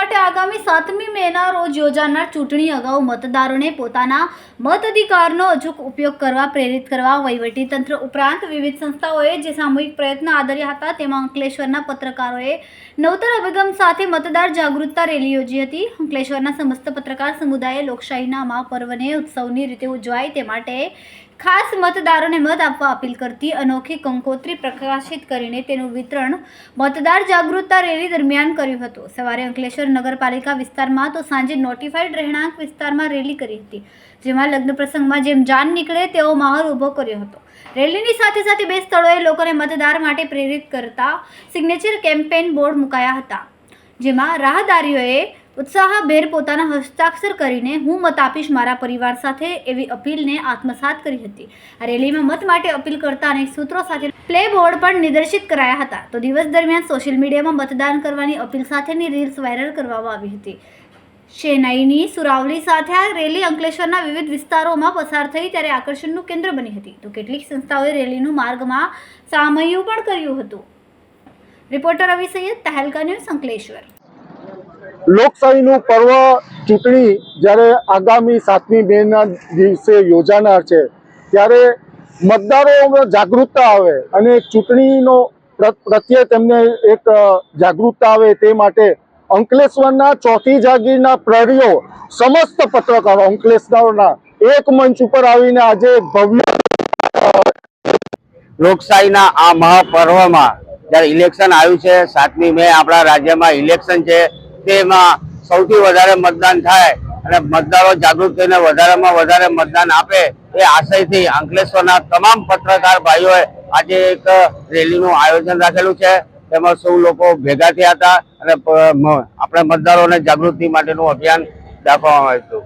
માટે આગામી 7મી મેના રોજ યોજાનાર ચૂંટણી અગાઉ મતદારોને પોતાના મતાધિકારનો અચૂક ઉપયોગ કરવા પ્રેરિત કરવા વહીવટીતંત્ર ઉપરાંત વિવિધ સંસ્થાઓએ જે સામૂહિક પ્રયત્ન આદર્યા હતા તેમાં અંકલેશ્વરના પત્રકારોએ નવતર અભિગમ સાથે મતદાર જાગૃતતા રેલી યોજી હતી। અંકલેશ્વરના સમસ્ત પત્રકાર સમુદાયે લોકશાહીના મહાપર્વને ઉત્સવની રીતે ઉજવાય તે માટે ખાસ મતદારોને મત આપવા અપીલ કરતી અનોખી કંકોત્રી પ્રકાશિત કરીને તેનું વિતરણ મતદાર જાગૃતતા રેલી દરમિયાન કર્યું હતું। સવારે અંકલેશ્વર નગરપાલિકા વિસ્તારમાં તો સાંજે નોટિફાઈડ રહેણાંક વિસ્તારમાં રેલી કરી હતી, જેમાં લગ્ન પ્રસંગમાં જેમ જાન નીકળે તેવો માહોલ ઊભો કર્યો હતો। રેલીની સાથે સાથે બે સ્થળોએ લોકોને મતદાર માટે પ્રેરિત કરતા સિગ્નેચર કેમ્પેઇન બોર્ડ મુકાયા હતા, જેમાં રાહદારીઓએ ઉત્સાહભેર પોતાના હસ્તાક્ષર કરીને હું મત આપીશ મારા પરિવાર સાથે એવી અપીલને આત્મસાત કરી હતી। આ રેલીમાં મત માટે અપીલ કરતા અનેક સૂત્રો સાથે પ્લે બોર્ડ પણ નિદર્શિત કરાયા હતા। તો દિવસ દરમિયાન સોશિયલ મીડિયામાં મતદાન કરવાની અપીલ સાથેની રીલ્સ વાયરલ કરવામાં આવી હતી। શેનાઈની સુરાવલી સાથે આ રેલી અંકલેશ્વરના વિવિધ વિસ્તારોમાં પસાર થઈ ત્યારે આકર્ષણનું કેન્દ્ર બની હતી। તો કેટલીક સંસ્થાઓએ રેલીનું માર્ગમાં સામયું પણ કર્યું હતું। રિપોર્ટર રવિ સૈયદ, તહેલકા ન્યૂઝ, અંકલેશ્વર। લોકશાહીનું પર્વ ચૂંટણી જ્યારે આગામી 7મી મેના દિવસે યોજાનાર છે ત્યારે મતદારોમાં જાગૃતતા આવે અને ચૂંટણીનો પ્રત્યે તેમને એક જાગૃતતા આવે તે માટે અંકલેશ્વરના ચોથી જાગીરના પ્રહરીઓ સમસ્ત પત્રકારો અંકલેશ્વરના એક મંચ ઉપર આવીને આજે ભવ્ય લોકશાહીના આ મહાપર્વમાં જ્યારે ઇલેક્શન આવ્યું છે 7મી મે આપણા રાજ્યમાં ઇલેક્શન છે, તેમાં સૌથી વધારે મતદાન થાય અને મતદારો જાગૃત થઈને વધારેમાં વધારે મતદાન આપે એ આશયથી અંકલેશ્વરના તમામ પત્રકાર ભાઈઓએ આજે એક રેલીનું આયોજન રાખેલું છે। તેમાં સૌ લોકો ભેગા થયા હતા અને આપણે મતદારોને જાગૃતિ માટેનું અભિયાન દાખવવામાં આવ્યું હતું।